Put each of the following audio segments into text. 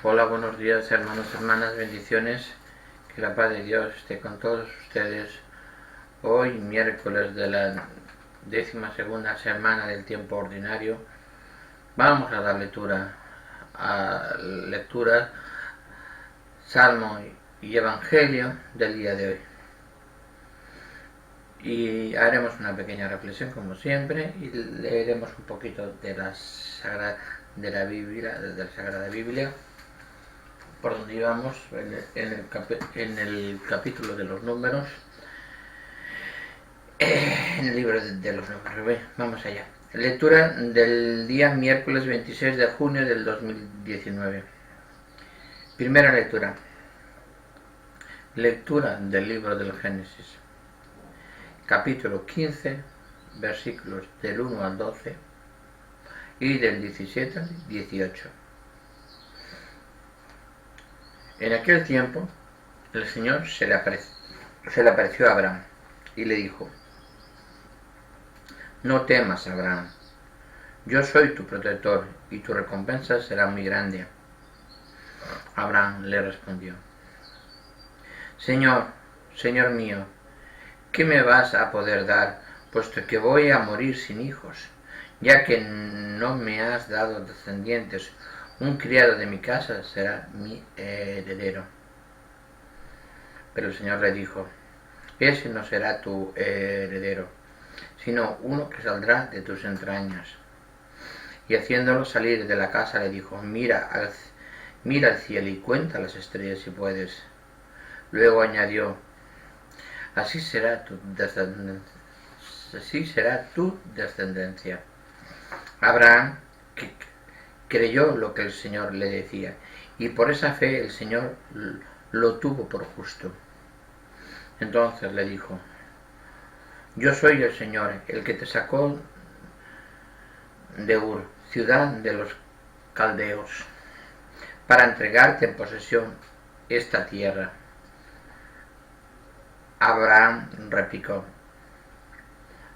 Hola, buenos días hermanos, hermanas, bendiciones, que la paz de Dios esté con todos ustedes. Hoy, miércoles de la 12ª semana del tiempo ordinario, vamos a dar lectura, Salmo y Evangelio del día de hoy. Y haremos una pequeña reflexión como siempre y leeremos un poquito de la Sagrada Biblia, por donde íbamos en el capítulo de los números, en el libro de los números. Vamos allá. Lectura del día miércoles 26 de junio del 2019. Primera lectura. Lectura del libro del Génesis. Capítulo 15, versículos del 1 al 12 y del 17 al 18. En aquel tiempo, el Señor se le apareció a Abraham y le dijo: No temas, Abraham, yo soy tu protector y tu recompensa será muy grande. Abraham le respondió: Señor mío, ¿qué me vas a poder dar, puesto que voy a morir sin hijos, ya que no me has dado descendientes? Un criado de mi casa será mi heredero. Pero el Señor le dijo: Ese no será tu heredero, sino uno que saldrá de tus entrañas. Y haciéndolo salir de la casa le dijo: Mira al cielo y cuenta las estrellas si puedes. Luego añadió: Así será tu descendencia. Abraham creyó lo que el Señor le decía, y por esa fe el Señor lo tuvo por justo. Entonces le dijo: Yo soy el Señor, el que te sacó de Ur, ciudad de los caldeos, para entregarte en posesión esta tierra. Abraham replicó: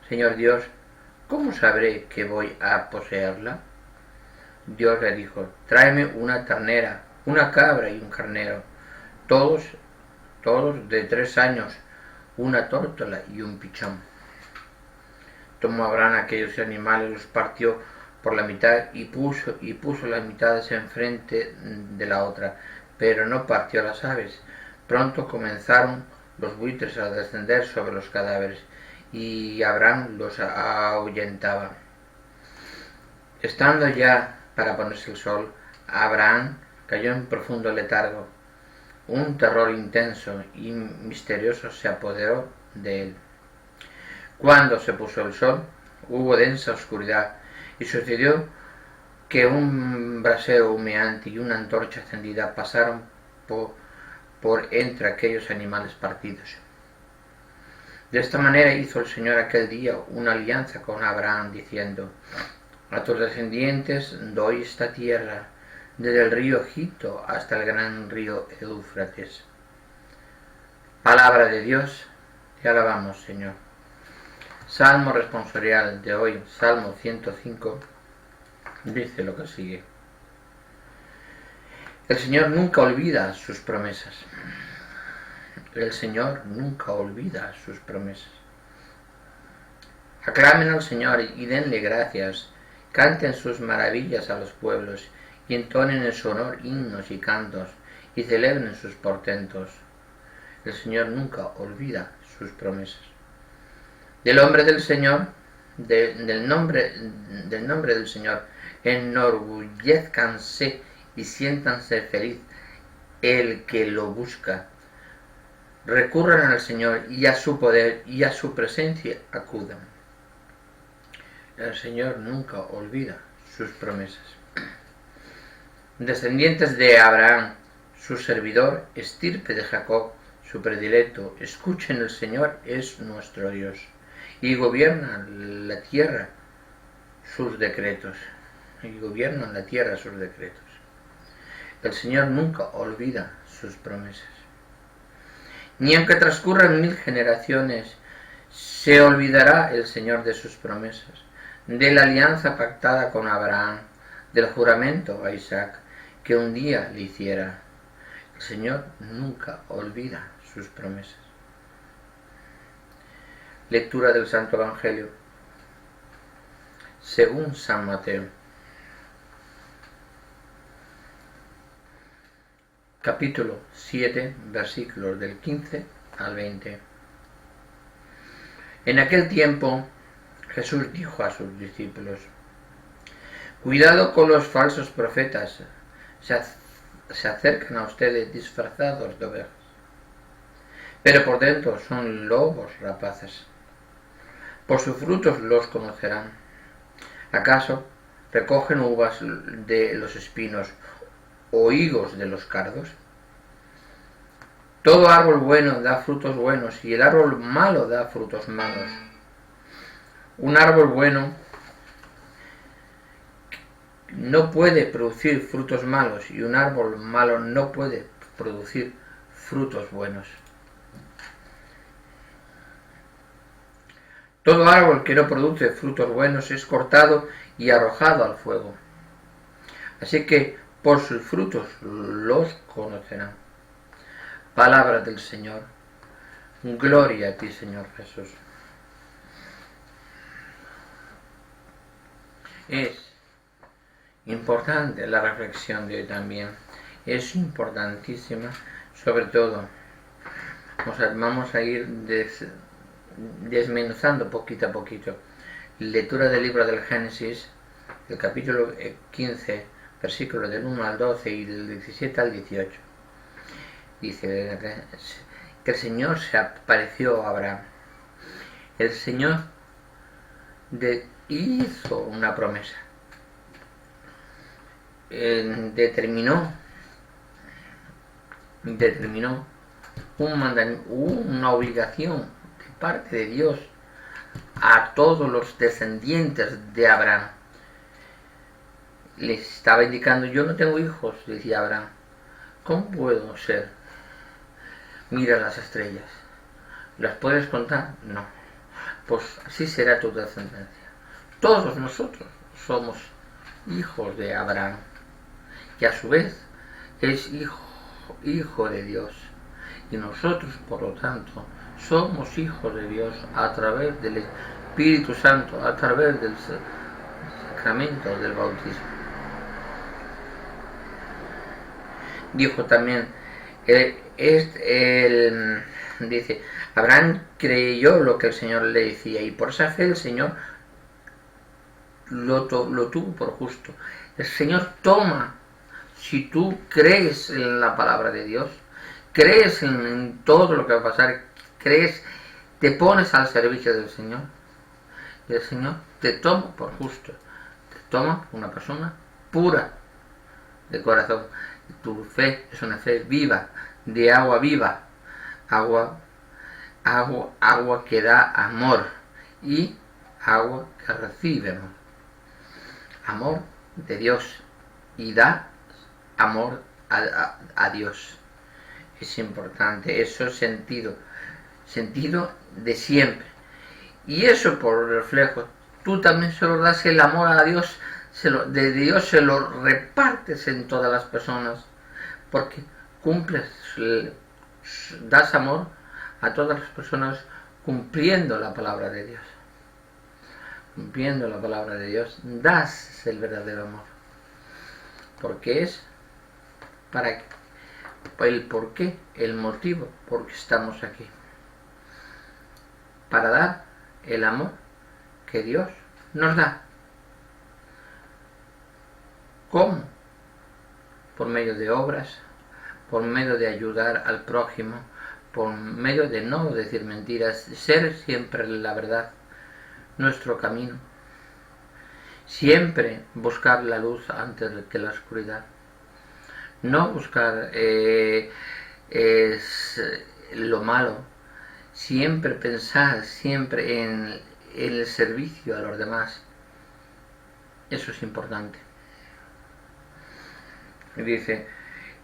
Señor Dios, ¿cómo sabré que voy a poseerla? Dios le dijo: Tráeme una ternera, una cabra y un carnero, todos de 3 años, una tórtola y un pichón. Tomó Abraham aquellos animales, los partió por la mitad y puso las mitades enfrente de la otra, pero no partió las aves. Pronto comenzaron los buitres a descender sobre los cadáveres, y Abraham los ahuyentaba. Estando ya para ponerse el sol, Abraham cayó en profundo letargo. Un terror intenso y misterioso se apoderó de él. Cuando se puso el sol, hubo densa oscuridad, y sucedió que un brasero humeante y una antorcha encendida pasaron por entre aquellos animales partidos. De esta manera hizo el Señor aquel día una alianza con Abraham, diciendo: A tus descendientes doy esta tierra, desde el río Egipto hasta el gran río Éufrates. Palabra de Dios, te alabamos, Señor. Salmo responsorial de hoy, Salmo 105, dice lo que sigue: El Señor nunca olvida sus promesas. El Señor nunca olvida sus promesas. Aclamen al Señor y denle gracias, canten sus maravillas a los pueblos, y entonen en su honor himnos y cantos, y celebren sus portentos. El Señor nunca olvida sus promesas. Del nombre del Señor, del nombre del Señor, enorgullezcanse y siéntanse feliz el que lo busca. Recurran al Señor y a su poder y a su presencia acudan. El Señor nunca olvida sus promesas. Descendientes de Abraham, su servidor, estirpe de Jacob, su predilecto, escuchen: el Señor es nuestro Dios, y gobierna la tierra sus decretos. El Señor nunca olvida sus promesas. Ni aunque transcurran 1000 generaciones, se olvidará el Señor de sus promesas, de la alianza pactada con Abraham, del juramento a Isaac, que un día le hiciera. El Señor nunca olvida sus promesas. Lectura del Santo Evangelio según San Mateo. Capítulo 7, versículos del 15 al 20. En aquel tiempo Jesús dijo a sus discípulos: cuidado con los falsos profetas, se acercan a ustedes disfrazados de ovejas, pero por dentro son lobos rapaces. Por sus frutos los conocerán. ¿Acaso recogen uvas de los espinos o higos de los cardos? Todo árbol bueno da frutos buenos y el árbol malo da frutos malos. Un árbol bueno no puede producir frutos malos y un árbol malo no puede producir frutos buenos. Todo árbol que no produce frutos buenos es cortado y arrojado al fuego. Así que por sus frutos los conocerán. Palabra del Señor. Gloria a ti, Señor Jesús. Es importante la reflexión de hoy también. Es importantísima, sobre todo. Vamos a ir desmenuzando poquito a poquito. Lectura del libro del Génesis, del capítulo 15, versículos del 1 al 12 y del 17 al 18. Dice que el Señor se apareció a Abraham. El Señor hizo una promesa. Determinó una obligación de parte de Dios a todos los descendientes de Abraham. Les estaba indicando: yo no tengo hijos, decía Abraham. ¿Cómo puedo ser? Mira las estrellas. ¿Las puedes contar? No. Pues así será tu descendencia. Todos nosotros somos hijos de Abraham, que a su vez es hijo de Dios. Y nosotros, por lo tanto, somos hijos de Dios a través del Espíritu Santo, a través del sacramento del bautismo. Dijo también, dice, Abraham creyó lo que el Señor le decía y por esa fe el Señor lo tuvo por justo. El Señor toma, si tú crees en la palabra de Dios, crees en todo lo que va a pasar, crees, te pones al servicio del Señor, y el Señor te toma por justo, te toma una persona pura de corazón. Tu fe es una fe viva, de agua viva, agua que da amor y agua que recibe amor. Amor de Dios y da amor a Dios. Es importante, eso es sentido de siempre. Y eso por reflejo, tú también se lo das el amor a Dios, de Dios se lo repartes en todas las personas, porque cumples, das amor a todas las personas cumpliendo la palabra de Dios. Cumpliendo la palabra de Dios, das el verdadero amor. Porque es para el porqué, el motivo por que estamos aquí. Para dar el amor que Dios nos da. ¿Cómo? Por medio de obras, por medio de ayudar al prójimo, por medio de no decir mentiras, ser siempre la verdad, nuestro camino. Siempre buscar la luz antes que la oscuridad. No buscar lo malo. Siempre pensar siempre en el servicio a los demás. Eso es importante. Y dice,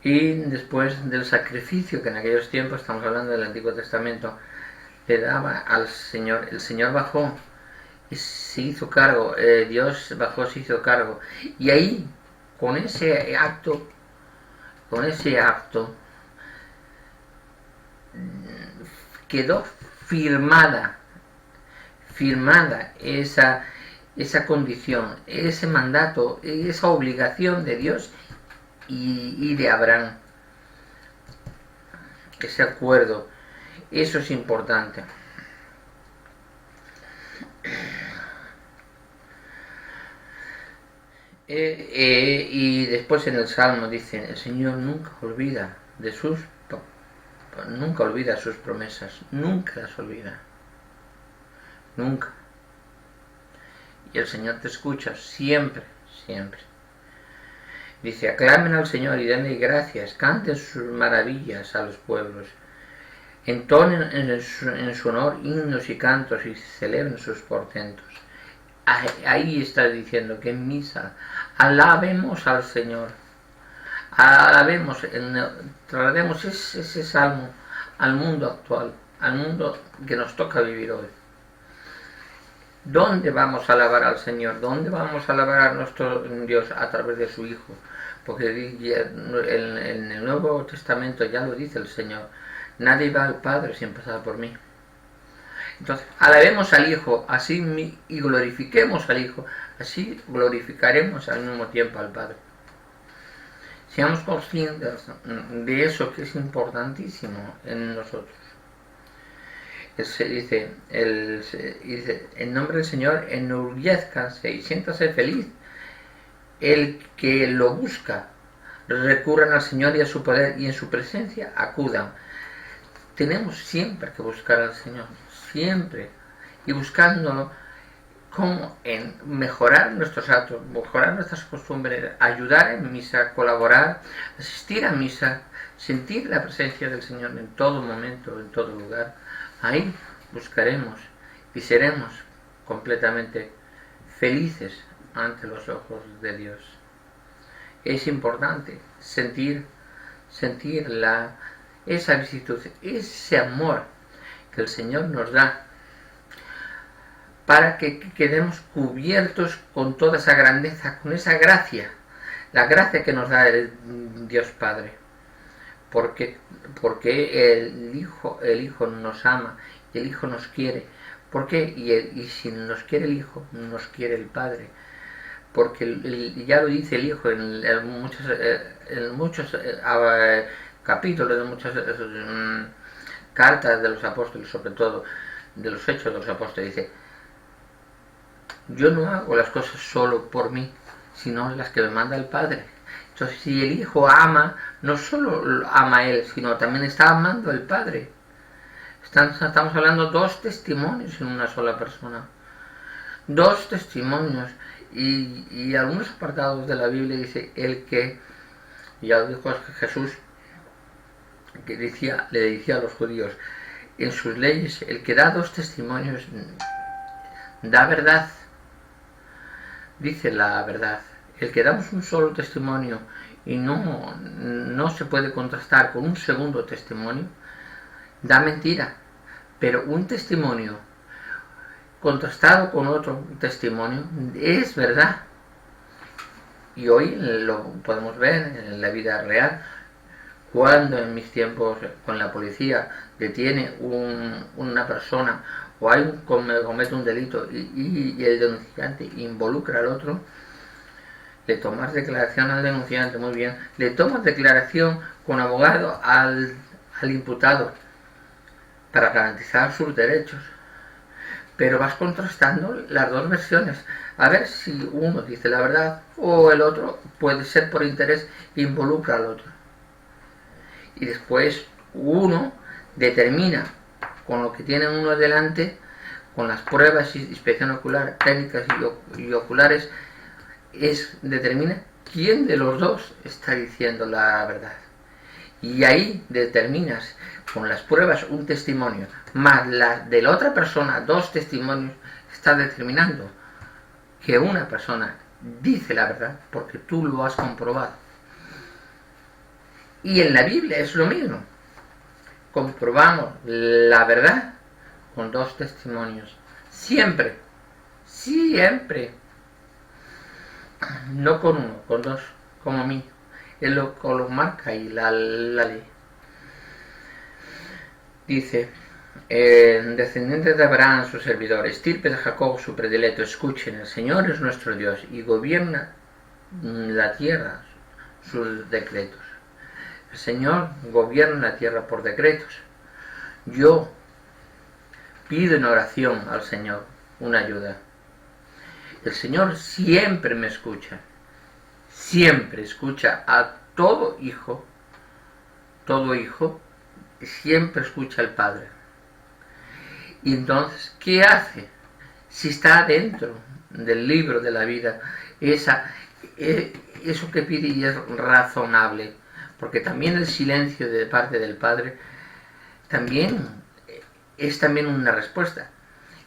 y después del sacrificio que en aquellos tiempos, estamos hablando del Antiguo Testamento, le daba al Señor, el Señor bajó y se hizo cargo, Dios bajó, se hizo cargo, y ahí, con ese acto, con ese acto quedó firmada esa condición, ese mandato, esa obligación de Dios y de Abraham, ese acuerdo. Eso es importante. Y después en el Salmo dice: el Señor nunca olvida sus promesas, nunca las olvida, nunca. Y el Señor te escucha siempre, siempre. Dice: aclamen al Señor y denle gracias, canten sus maravillas a los pueblos, entonen en su honor himnos y cantos y celebren sus portentos. Ahí está diciendo que en misa alabemos al Señor, traslademos ese salmo al mundo actual, al mundo que nos toca vivir hoy. ¿Dónde vamos a alabar al Señor? ¿Dónde vamos a alabar a nuestro Dios? A través de su Hijo. Porque en el Nuevo Testamento ya lo dice el Señor: nadie va al Padre sin pasar por mí. Entonces, alabemos al Hijo así y glorifiquemos al Hijo, así glorificaremos al mismo tiempo al Padre. Seamos conscientes de eso, que es importantísimo en nosotros. Dice, en nombre del Señor enorgullezcanse y siéntase feliz el que lo busca. Recurran al Señor y a su poder, y en su presencia acudan. Tenemos siempre que buscar al Señor, siempre, y buscándolo como en mejorar nuestros actos, mejorar nuestras costumbres, ayudar en misa, colaborar, asistir a misa, sentir la presencia del Señor en todo momento, en todo lugar. Ahí buscaremos y seremos completamente felices ante los ojos de Dios. Es importante sentir esa visitud, ese amor que el Señor nos da, para que quedemos cubiertos con toda esa grandeza, con esa gracia, la gracia que nos da el Dios Padre, porque el Hijo nos ama y el Hijo nos quiere. ¿Por qué? Y si nos quiere el Hijo, nos quiere el Padre, porque ya lo dice el Hijo en muchos capítulos, en muchas cartas de los apóstoles, sobre todo de los Hechos de los Apóstoles. Dice: yo no hago las cosas solo por mí, sino las que me manda el Padre. Entonces, si el Hijo ama, no solo ama a Él, sino también está amando al Padre. Estamos hablando dos testimonios en una sola persona. Dos testimonios. Y algunos apartados de la Biblia dice: el que, ya lo dijo Jesús, que le decía a los judíos, en sus leyes, el que da dos testimonios da verdad, dice la verdad. El que damos un solo testimonio y no se puede contrastar con un segundo testimonio, da mentira. Pero un testimonio contrastado con otro testimonio es verdad. Y hoy lo podemos ver en la vida real. Cuando en mis tiempos con la policía detiene una persona, o comete un delito y el denunciante involucra al otro, le tomas declaración al denunciante, muy bien, le tomas declaración con abogado al imputado para garantizar sus derechos, pero vas contrastando las dos versiones a ver si uno dice la verdad o el otro, puede ser por interés, involucra al otro. Y después uno determina, con lo que tiene uno delante, con las pruebas y inspección ocular, técnicas y oculares, determina quién de los dos está diciendo la verdad. Y ahí determinas, con las pruebas, un testimonio, más la de la otra persona, dos testimonios, está determinando que una persona dice la verdad porque tú lo has comprobado. Y en la Biblia es lo mismo. Comprobamos la verdad con dos testimonios. Siempre. Siempre. No con uno, con dos, como a mí. Él lo marca ahí la ley. Dice, descendientes de Abraham, su servidor, estirpe de Jacob, su predilecto, escuchen, el Señor es nuestro Dios y gobierna la tierra, sus decretos. El Señor gobierna la tierra por decretos. Yo pido en oración al Señor una ayuda. El Señor siempre me escucha. Siempre escucha a todo hijo, siempre escucha al Padre. Y entonces, ¿qué hace? Si está dentro del libro de la vida, eso que pide y es razonable, porque también el silencio de parte del Padre es también una respuesta,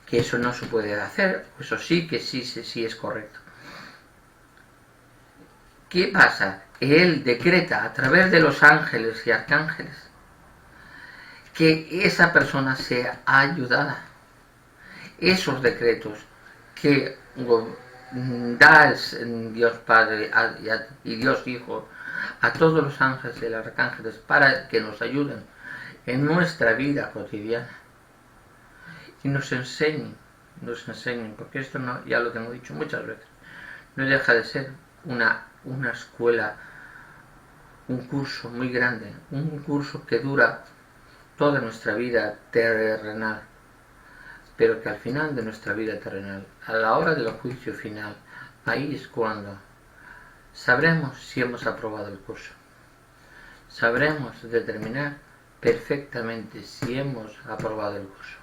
que eso no se puede hacer, eso sí que sí es correcto. ¿Qué pasa? Él decreta a través de los ángeles y arcángeles que esa persona sea ayudada. Esos decretos que da Dios Padre y Dios Hijo a todos los ángeles y los arcángeles para que nos ayuden en nuestra vida cotidiana y nos enseñen, porque esto no, ya lo tengo dicho muchas veces, no deja de ser una escuela, un curso muy grande, un curso que dura toda nuestra vida terrenal, pero que al final de nuestra vida terrenal, a la hora del juicio final, ahí es cuando sabremos si hemos aprobado el curso. Sabremos determinar perfectamente si hemos aprobado el curso.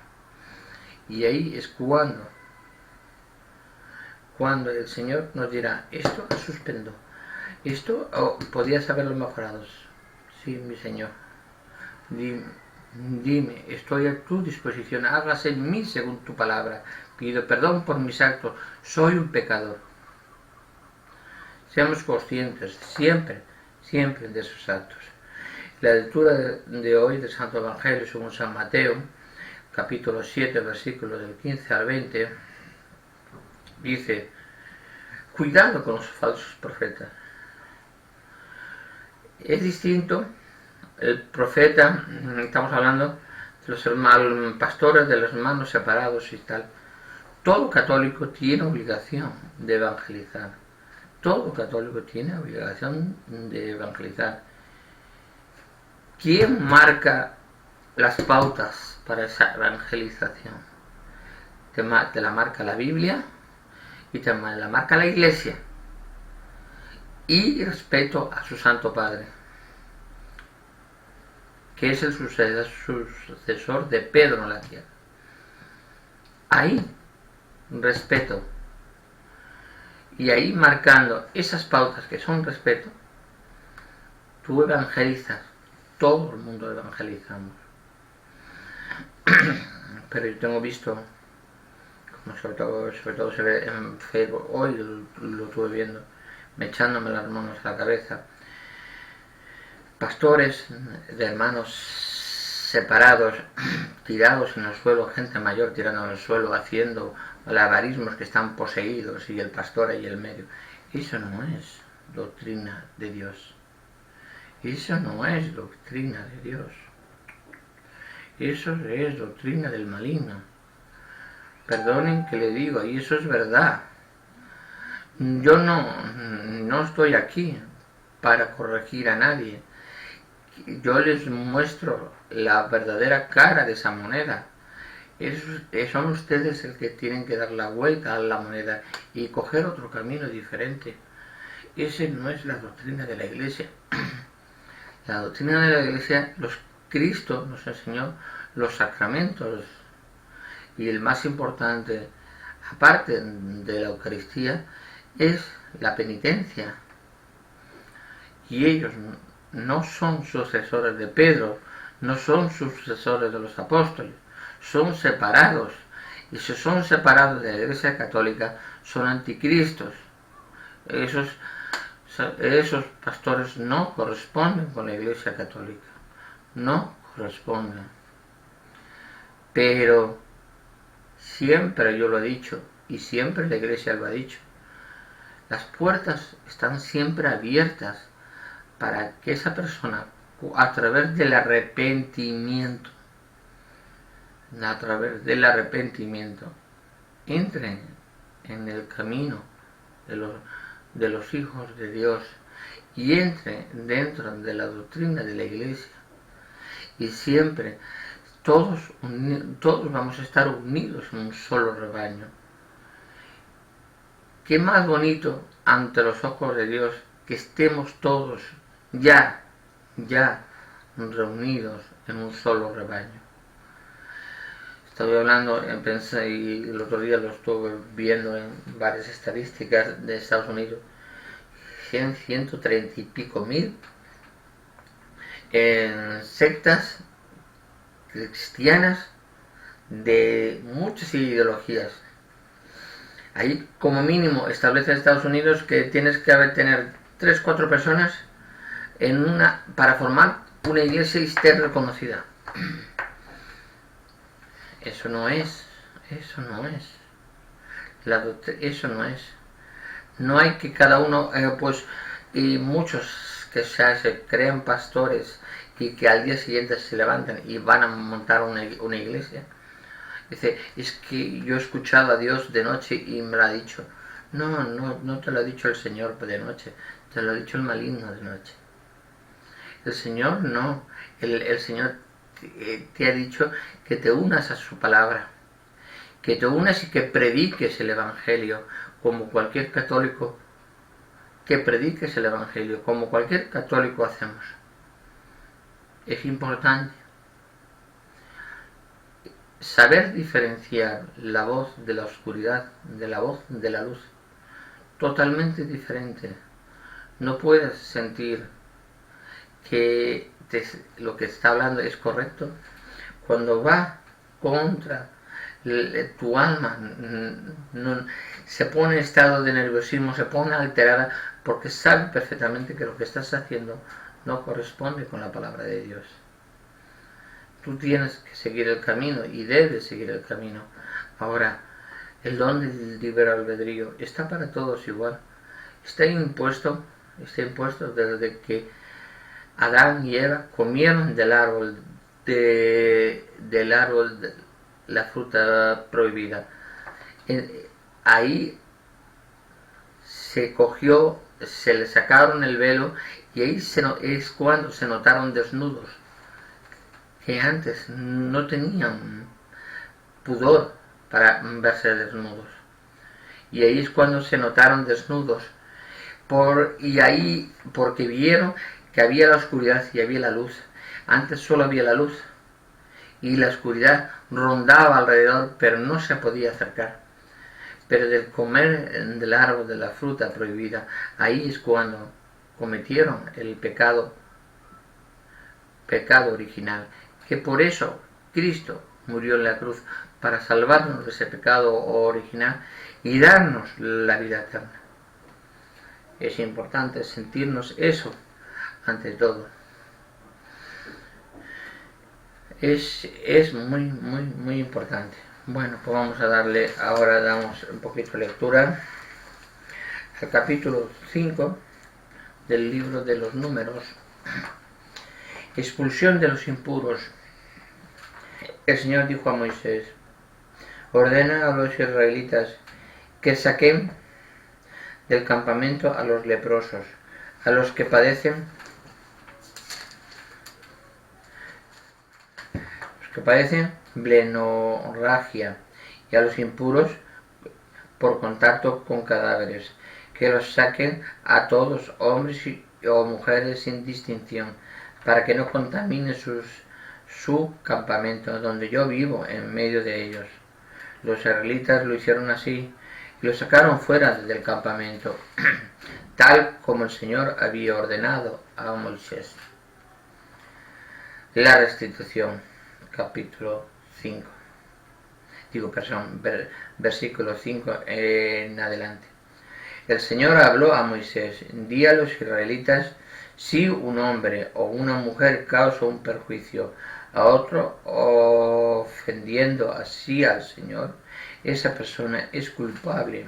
Y ahí es cuando el Señor nos dirá, esto suspendo, esto podías haberlo mejorado. Sí, mi Señor, dime, estoy a tu disposición, hágase en mí según tu palabra, pido perdón por mis actos, soy un pecador. Seamos conscientes siempre de esos actos. La lectura de hoy del Santo Evangelio según San Mateo, capítulo 7, versículos del 15 al 20, dice, cuidado con los falsos profetas. Es distinto el profeta, estamos hablando de los pastores, de los hermanos separados y tal. Todo católico tiene obligación de evangelizar. Todo católico tiene obligación de evangelizar. ¿Quién marca las pautas para esa evangelización? Te la marca la Biblia y te la marca la Iglesia. Y respeto a su Santo Padre, que es el sucesor de Pedro en la tierra. Ahí, respeto. Y ahí marcando esas pautas que son respeto, tú evangelizas. Todo el mundo evangelizamos. Pero yo tengo visto, como sobre todo se ve en Facebook, hoy lo estuve viendo, echándome las manos a la cabeza, pastores de hermanos separados, tirados en el suelo, gente mayor tirando en el suelo, haciendo malabarismos que están poseídos y el pastor ahí en el medio. Eso no es doctrina de Dios. Eso no es doctrina de Dios. Eso es doctrina del maligno. Perdonen que le digo, y eso es verdad. Yo no estoy aquí para corregir a nadie. Yo les muestro la verdadera cara de esa moneda. Son ustedes el que tienen que dar la vuelta a la moneda y coger otro camino diferente. Esa no es la doctrina de la Iglesia. La doctrina de la Iglesia, Cristo nos enseñó los sacramentos, y el más importante, aparte de la Eucaristía, es la penitencia. Y ellos no son sucesores de Pedro, no son sucesores de los apóstoles, son separados. Y si son separados de la Iglesia Católica, son anticristos. Esos pastores no corresponden con la Iglesia Católica, no corresponden. Pero siempre yo lo he dicho, y siempre la Iglesia lo ha dicho, las puertas están siempre abiertas para que esa persona, a través del arrepentimiento, entre en el camino de los hijos de Dios y entre dentro de la doctrina de la Iglesia, y siempre todos vamos a estar unidos en un solo rebaño. Qué más bonito ante los ojos de Dios que estemos todos ya reunidos en un solo rebaño. Estaba hablando, pensé, y el otro día lo estuve viendo en varias estadísticas de Estados Unidos, 130 y pico mil en sectas cristianas de muchas ideologías. Ahí como mínimo establece Estados Unidos que tienes que tener 3-4 personas para formar una iglesia y estar reconocida. Eso no es. No hay que cada uno, y muchos que se crean pastores y que al día siguiente se levantan y van a montar una iglesia. Dice, es que yo he escuchado a Dios de noche y me lo ha dicho. No te lo ha dicho el Señor de noche, te lo ha dicho el maligno de noche. El Señor no, el Señor te ha dicho que te unas a su palabra, que te unas y que prediques el Evangelio, como cualquier católico, hacemos. Es importante saber diferenciar la voz de la oscuridad de la voz de la luz. Totalmente diferente. No puedes sentir que lo que está hablando es correcto cuando va contra tu alma. Se pone en estado de nerviosismo, se pone alterada porque sabe perfectamente que lo que estás haciendo no corresponde con la palabra de Dios. Tú tienes que seguir el camino y debes seguir el camino. Ahora, el don del libre albedrío está para todos igual. Está impuesto desde que Adán y Eva comieron del árbol de la fruta prohibida. Ahí se le sacaron el velo y ahí es cuando se notaron desnudos, que antes no tenían pudor para verse desnudos. Y ahí es cuando se notaron desnudos, porque vieron que había la oscuridad y había la luz. Antes solo había la luz y la oscuridad rondaba alrededor, pero no se podía acercar. Pero del comer del árbol de la fruta prohibida, ahí es cuando cometieron el pecado original, que por eso Cristo murió en la cruz, para salvarnos de ese pecado original y darnos la vida eterna. Es importante sentirnos eso ante todo. Es muy importante. Bueno, pues damos un poquito de lectura al capítulo 5 del libro de los Números. Expulsión de los impuros. El Señor dijo a Moisés: ordena a los israelitas que saquen del campamento a los leprosos, a los que padecen blenorragia, y a los impuros por contacto con cadáveres, que los saquen a todos, hombres o mujeres sin distinción, para que no contamine su campamento, donde yo vivo en medio de ellos. Los israelitas lo hicieron así y lo sacaron fuera del campamento, tal como el Señor había ordenado a Moisés. La restitución, capítulo 5. Versículo 5 en adelante. El Señor habló a Moisés: di a los israelitas, si un hombre o una mujer causa un perjuicio a otro, ofendiendo así al Señor, esa persona es culpable.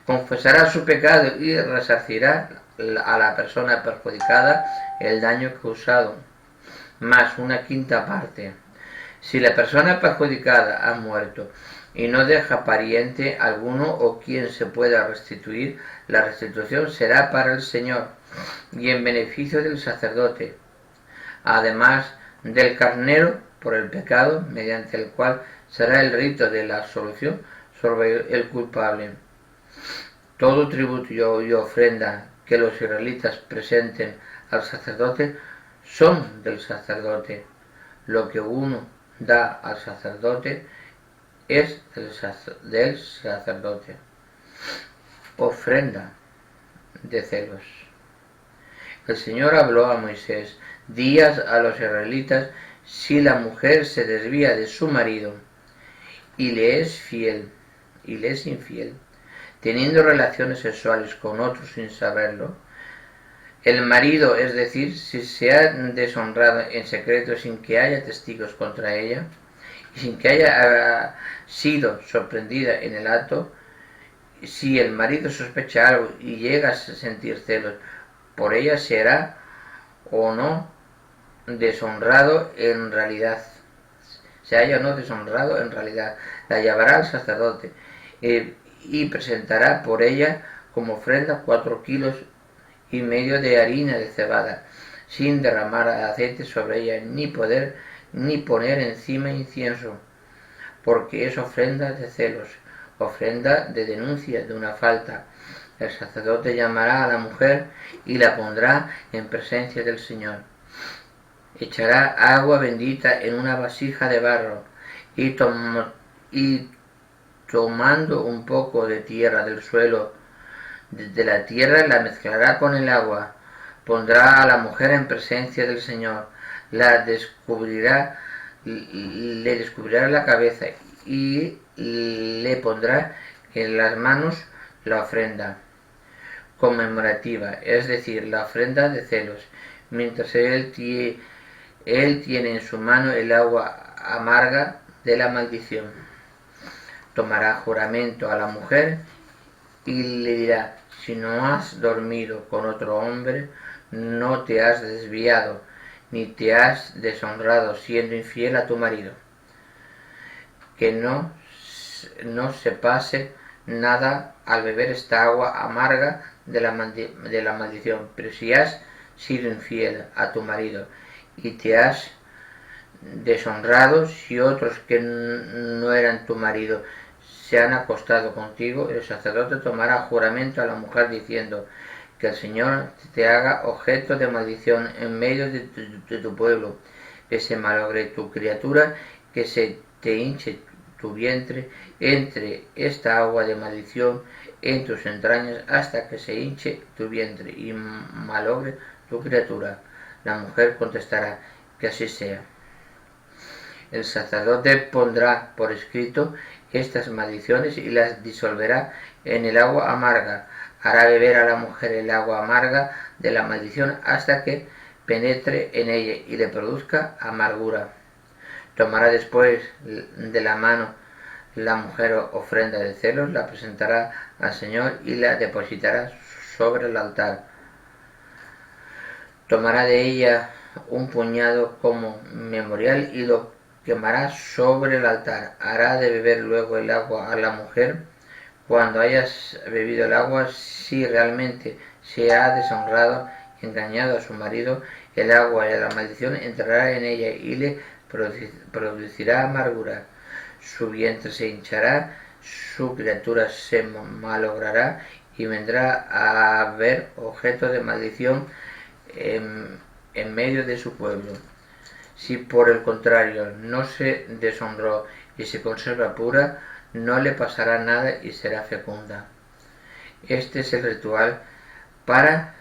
Confesará su pecado y resarcirá a la persona perjudicada el daño causado, más una quinta parte. Si la persona perjudicada ha muerto y no deja pariente alguno o quien se pueda restituir, la restitución será para el Señor y en beneficio del sacerdote, además del carnero por el pecado, mediante el cual será el rito de la absolución sobre el culpable. Todo tributo y ofrenda que los israelitas presenten al sacerdote son del sacerdote. Lo que uno da al sacerdote es del sacerdote. Ofrenda de celos. El Señor habló a Moisés: días a los israelitas, si la mujer se desvía de su marido y le es infiel, teniendo relaciones sexuales con otro sin saberlo, el marido, es decir, si se ha deshonrado en secreto sin que haya testigos contra ella y sin que haya sido sorprendida en el acto, si el marido sospecha algo y llega a sentir celos por ella, será o no deshonrado en realidad. Se haya o no deshonrado en realidad, la llevará al sacerdote y presentará por ella como ofrenda 4,5 kilos de harina de cebada, sin derramar aceite sobre ella, ni poner encima incienso, porque es ofrenda de celos, ofrenda de denuncia de una falta. El sacerdote llamará a la mujer y la pondrá en presencia del Señor. Echará agua bendita en una vasija de barro y tomando un poco de tierra del suelo de la tierra, la mezclará con el agua. Pondrá a la mujer en presencia del Señor, le descubrirá la cabeza y le pondrá en las manos la ofrenda conmemorativa, es decir, la ofrenda de celos, mientras él tiene en su mano el agua amarga de la maldición. Tomará juramento a la mujer y le dirá: si no has dormido con otro hombre, no te has desviado, ni te has deshonrado siendo infiel a tu marido. Que no se pase nada al beber esta agua amarga de la maldición. Pero si has sido infiel a tu marido y te has deshonrado, si otros que no eran tu marido se han acostado contigo, el sacerdote tomará juramento a la mujer diciendo: que el Señor te haga objeto de maldición en medio de tu pueblo, que se malogre tu criatura, que se te hinche tu vientre, entre esta agua de maldición en tus entrañas hasta que se hinche tu vientre y malogre tu criatura. La mujer contestará: que así sea. El sacerdote pondrá por escrito estas maldiciones y las disolverá en el agua amarga. Hará beber a la mujer el agua amarga de la maldición hasta que penetre en ella y le produzca amargura. Tomará después de la mano la mujer ofrenda de celos, la presentará al Señor y la depositará sobre el altar. Tomará de ella un puñado como memorial y lo quemará sobre el altar. Hará de beber luego el agua a la mujer. Cuando hayas bebido el agua, si realmente se ha deshonrado y engañado a su marido, el agua de la maldición entrará en ella y le producirá amargura. Su vientre se hinchará, su criatura se malogrará y vendrá a haber objeto de maldición en medio de su pueblo. Si por el contrario no se deshonró y se conserva pura, no le pasará nada y será fecunda. Este es el ritual para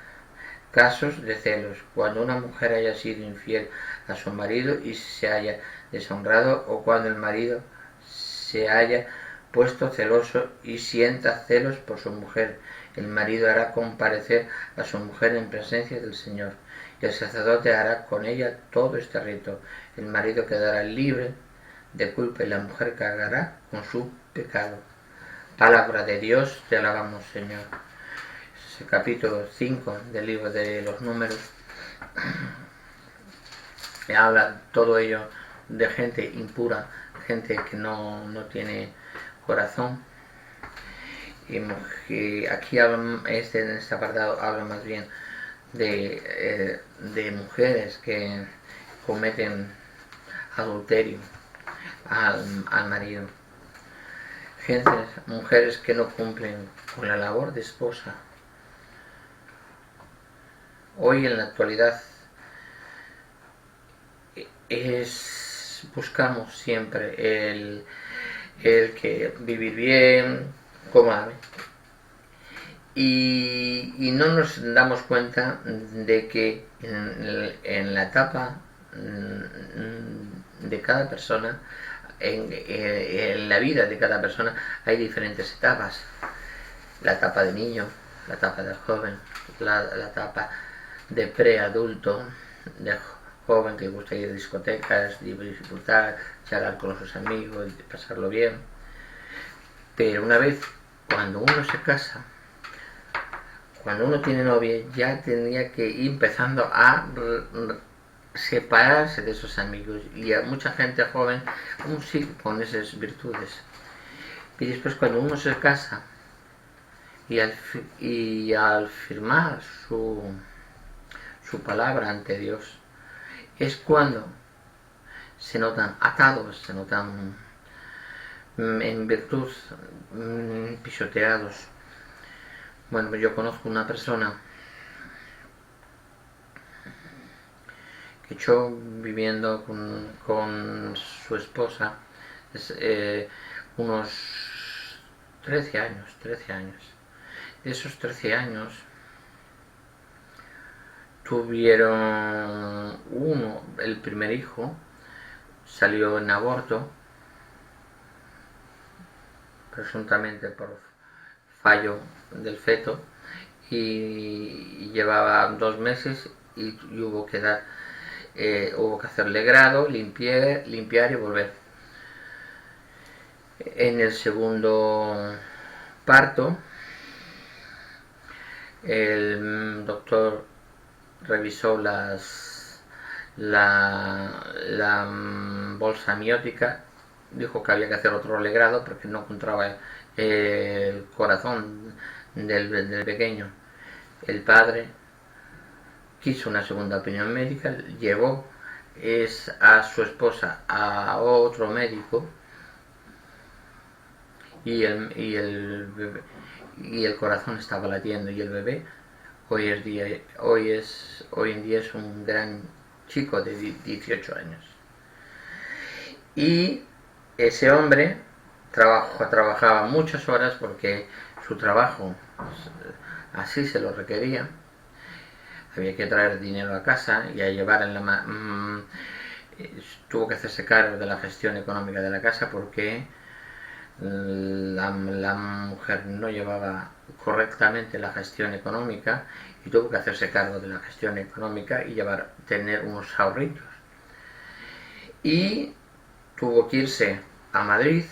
casos de celos, cuando una mujer haya sido infiel a su marido y se haya deshonrado, o cuando el marido se haya puesto celoso y sienta celos por su mujer. El marido hará comparecer a su mujer en presencia del Señor, y el sacerdote hará con ella todo este rito. El marido quedará libre de culpa y la mujer cargará con su pecado. Palabra de Dios, te alabamos, Señor. capítulo 5 del libro de los Números, habla todo ello de gente impura, gente que no tiene corazón. Y aquí en este apartado habla más bien de mujeres que cometen adulterio al marido, mujeres que no cumplen con la labor de esposa. Hoy en la actualidad buscamos siempre el que vivir bien, cómodo, y no nos damos cuenta de que en la etapa de cada persona, en la vida de cada persona hay diferentes etapas. La etapa de niño, la etapa de joven, la etapa de preadulto, de joven que gusta ir a discotecas, disfrutar, charlar con sus amigos, pasarlo bien. Pero una vez, cuando uno se casa, cuando uno tiene novia, ya tendría que ir empezando a separarse de esos amigos. Y a mucha gente joven aún sigue con esas virtudes. Y después, cuando uno se casa, y al firmar su palabra ante Dios, es cuando se notan atados, se notan en virtud pisoteados. Bueno, yo conozco una persona que echó viviendo con su esposa unos 13 años. De esos 13 años tuvieron el primer hijo, salió en aborto, presuntamente por fallo del feto, y llevaba 2 meses y hubo que hacerle grado, limpiar y volver. En el segundo parto, el doctor revisó la bolsa amniótica, dijo que había que hacer otro legrado porque no encontraba el corazón del pequeño. El padre quiso una segunda opinión médica, llevó a su esposa a otro médico y el corazón estaba latiendo, y el bebé hoy en día es un gran chico de 18 años. Y ese hombre trabajaba muchas horas porque su trabajo así se lo requería. Había que traer dinero a casa y a llevar tuvo que hacerse cargo de la gestión económica de la casa porque la mujer no llevaba correctamente la gestión económica, y tuvo que hacerse cargo de la gestión económica y tener unos ahorritos. Y tuvo que irse a Madrid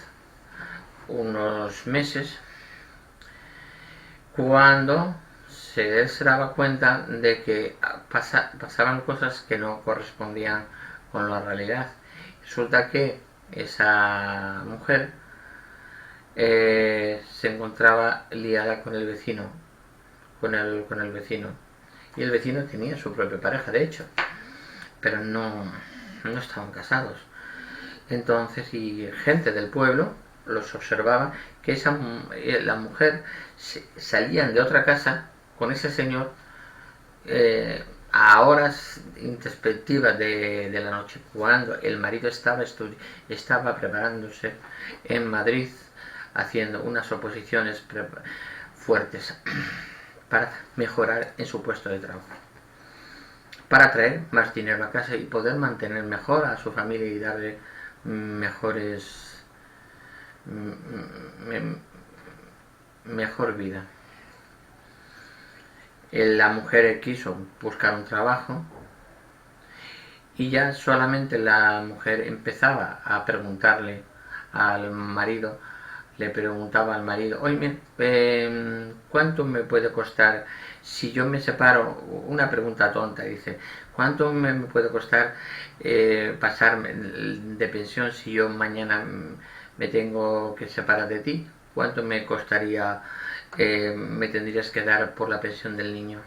unos meses, cuando él se daba cuenta de que pasaban cosas que no correspondían con la realidad. Resulta que esa mujer se encontraba liada con el vecino, con el vecino, y el vecino tenía su propia pareja, de hecho, pero no estaban casados. Entonces, y gente del pueblo los observaba que la mujer salían de otra casa con ese señor a horas introspectivas de la noche, cuando el marido estaba preparándose en Madrid, haciendo unas oposiciones fuertes para mejorar en su puesto de trabajo, para traer más dinero a casa y poder mantener mejor a su familia y darle mejor vida. La mujer quiso buscar un trabajo, y ya solamente la mujer empezaba a preguntarle al marido, le preguntaba al marido, oye, ¿cuánto me puede costar si yo me separo? Una pregunta tonta, dice, ¿cuánto me puede costar pasarme de pensión si yo mañana me tengo que separar de ti? ¿Cuánto me costaría, me tendrías que dar por la pensión del niño?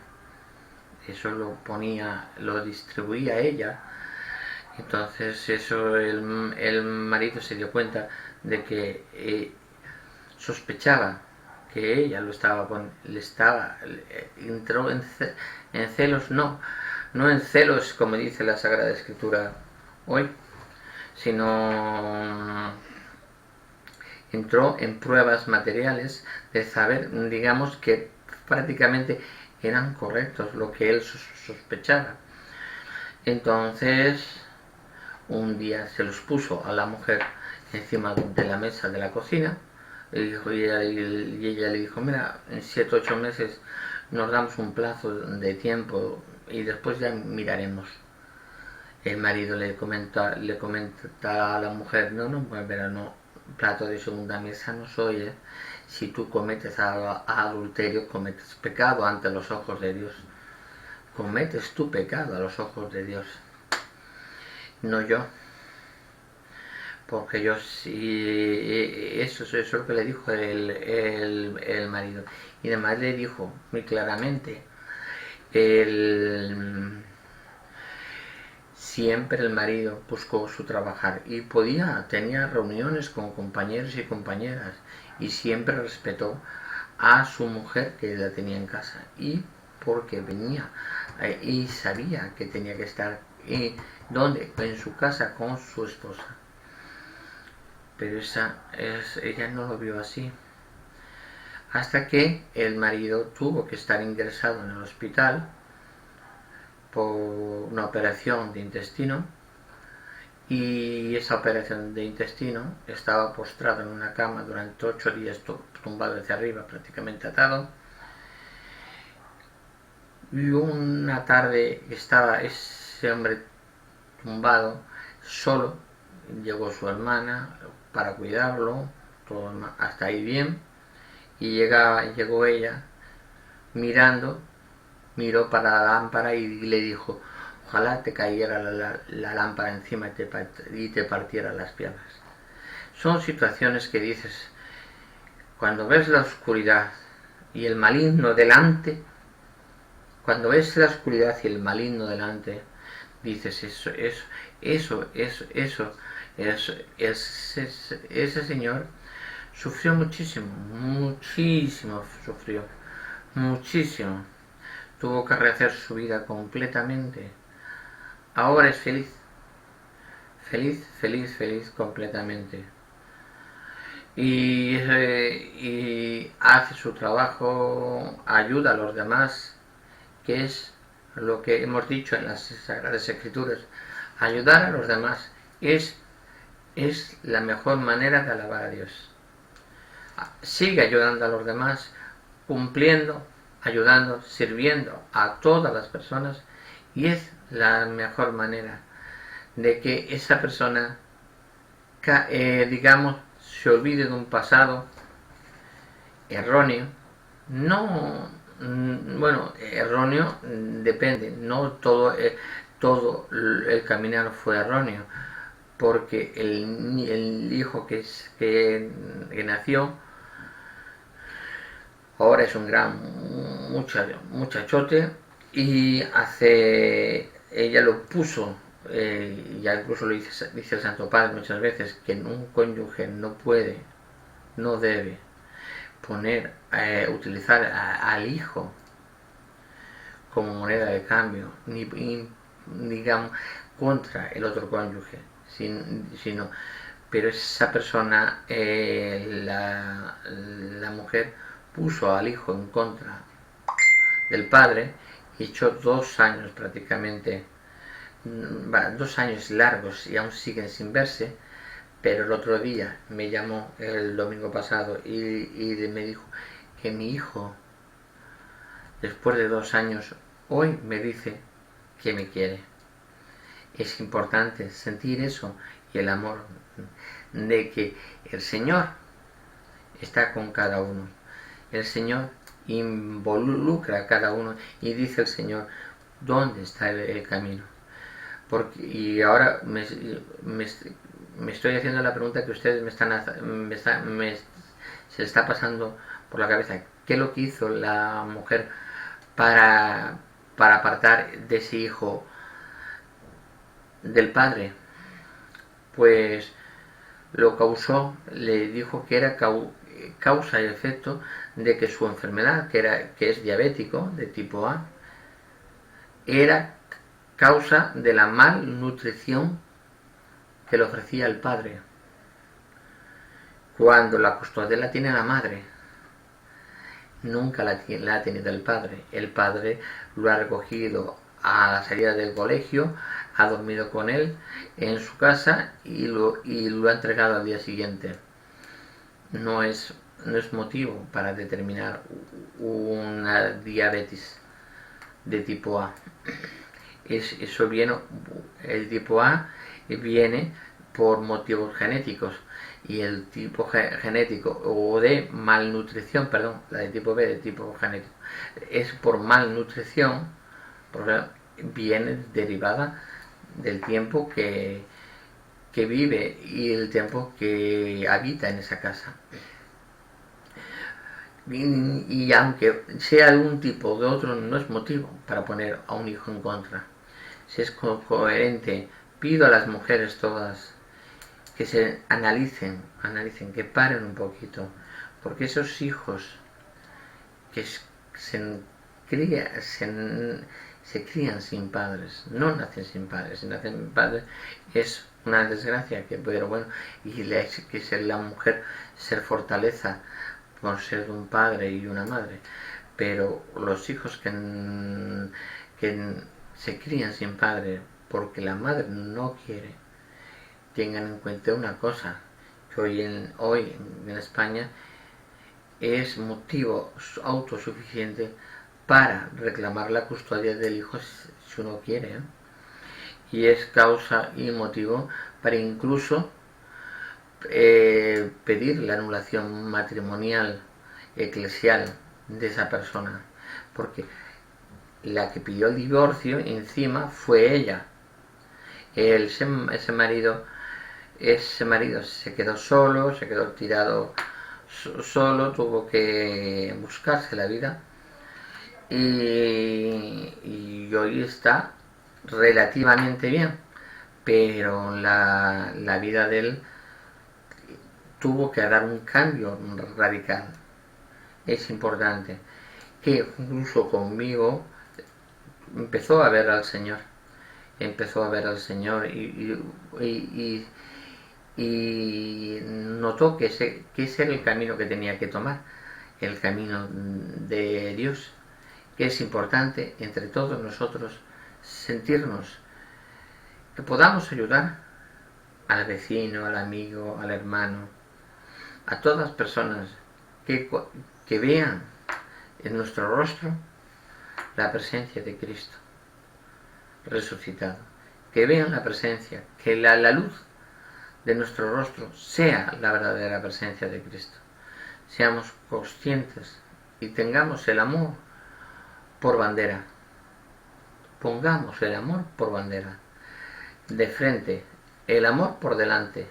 Eso lo distribuía ella. Entonces eso el marido se dio cuenta de que sospechaba que ella entró en celos, no en celos como dice la Sagrada Escritura hoy, sino entró en pruebas materiales de saber, digamos, que prácticamente eran correctos lo que él sospechaba. Entonces un día se los puso a la mujer encima de la mesa de la cocina y ella le dijo, mira, en 7 o 8 meses nos damos un plazo de tiempo y después ya miraremos. El marido le comenta a la mujer, no, pero no, plato de segunda mesa no soy, ¿eh? Si tú cometes adulterio, cometes pecado ante los ojos de Dios. Cometes tu pecado a los ojos de Dios, no yo. Porque yo sí, eso es lo que le dijo el marido. Y además le dijo muy claramente, siempre el marido buscó su trabajar y tenía reuniones con compañeros y compañeras y siempre respetó a su mujer que la tenía en casa, y porque venía y sabía que tenía que estar en su casa con su esposa. Pero ella no lo vio así, hasta que el marido tuvo que estar ingresado en el hospital por una operación de intestino, y esa operación de intestino estaba postrado en una cama durante 8 días, tumbado hacia arriba, prácticamente atado. Y una tarde estaba ese hombre tumbado solo, llegó su hermana para cuidarlo, todo hasta ahí bien, y llegó ella miró para la lámpara y le dijo, ojalá te cayera la lámpara encima y te partiera las piernas. Son situaciones que dices, cuando ves la oscuridad y el maligno delante, dices, ese señor sufrió muchísimo, sufrió, muchísimo. Tuvo que rehacer su vida completamente. Ahora es feliz completamente. Y hace su trabajo, ayuda a los demás, que es lo que hemos dicho en las Sagradas Escrituras. Ayudar a los demás es la mejor manera de alabar a Dios. Sigue ayudando a los demás, cumpliendo, ayudando, sirviendo a todas las personas, y es la mejor manera de que esa persona, digamos, se olvide de un pasado erróneo. Erróneo depende, no todo el caminar fue erróneo, porque el hijo que nació ahora es un gran muchachote, y ella lo puso, ya incluso lo dice el Santo Padre muchas veces, que un cónyuge no debe utilizar al hijo como moneda de cambio, ni digamos contra el otro cónyuge, sino, pero esa persona, la mujer, puso al hijo en contra del padre y echó 2 años prácticamente, 2 años largos, y aún siguen sin verse. Pero el otro día me llamó, el domingo pasado, y me dijo que mi hijo, después de 2 años, hoy me dice que me quiere. Es importante sentir eso, y el amor de que el Señor está con cada uno. El Señor involucra a cada uno y dice el Señor dónde está el camino. Y ahora me estoy haciendo la pregunta que ustedes se está pasando por la cabeza. ¿Qué es lo que hizo la mujer para apartar de ese hijo del padre? Pues lo causó, le dijo que era causa y efecto de que su enfermedad, que es diabético de tipo A, era causa de la malnutrición que le ofrecía el padre. Cuando la custodia la tiene la madre, nunca la ha tenido el padre. El padre lo ha recogido a la salida del colegio, ha dormido con él en su casa y lo ha entregado al día siguiente. No es motivo para determinar una diabetes de tipo A. Eso viene, el tipo A viene por motivos genéticos, y el tipo genético o de malnutrición, perdón, la de tipo B de tipo genético es por malnutrición, porque viene derivada del tiempo que vive y el tiempo que habita en esa casa. Y aunque sea de un tipo o de otro, no es motivo para poner a un hijo en contra. Si es coherente, pido a las mujeres todas que se analicen, que paren un poquito, porque esos hijos que se crían sin padres, no nacen sin padres, si nacen sin padres es una desgracia, pero bueno, y le hay que ser la mujer ser fortaleza por ser un padre y una madre, pero los hijos que se crían sin padre porque la madre no quiere, tengan en cuenta una cosa, que hoy en España es motivo autosuficiente para reclamar la custodia del hijo si uno quiere, ¿eh? Y es causa y motivo para incluso pedir la anulación matrimonial eclesial de esa persona, porque la que pidió el divorcio encima fue ella. Ese marido se quedó solo, se quedó tirado solo, tuvo que buscarse la vida y hoy está relativamente bien, pero la vida de él tuvo que dar un cambio radical. Es importante que incluso conmigo empezó a ver al Señor y notó que ese era el camino que tenía que tomar, el camino de Dios, que es importante entre todos nosotros sentirnos que podamos ayudar al vecino, al amigo, al hermano, a todas las personas que vean en nuestro rostro la presencia de Cristo resucitado, que vean la presencia, que la luz de nuestro rostro sea la verdadera presencia de Cristo. Seamos conscientes y tengamos el amor por bandera. Pongamos el amor por bandera. De frente, el amor por delante.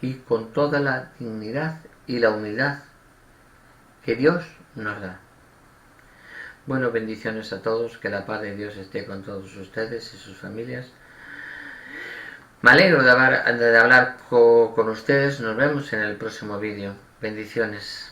Y con toda la dignidad y la humildad que Dios nos da. Bueno, bendiciones a todos, que la paz de Dios esté con todos ustedes y sus familias. Me alegro de hablar con ustedes, nos vemos en el próximo vídeo. Bendiciones.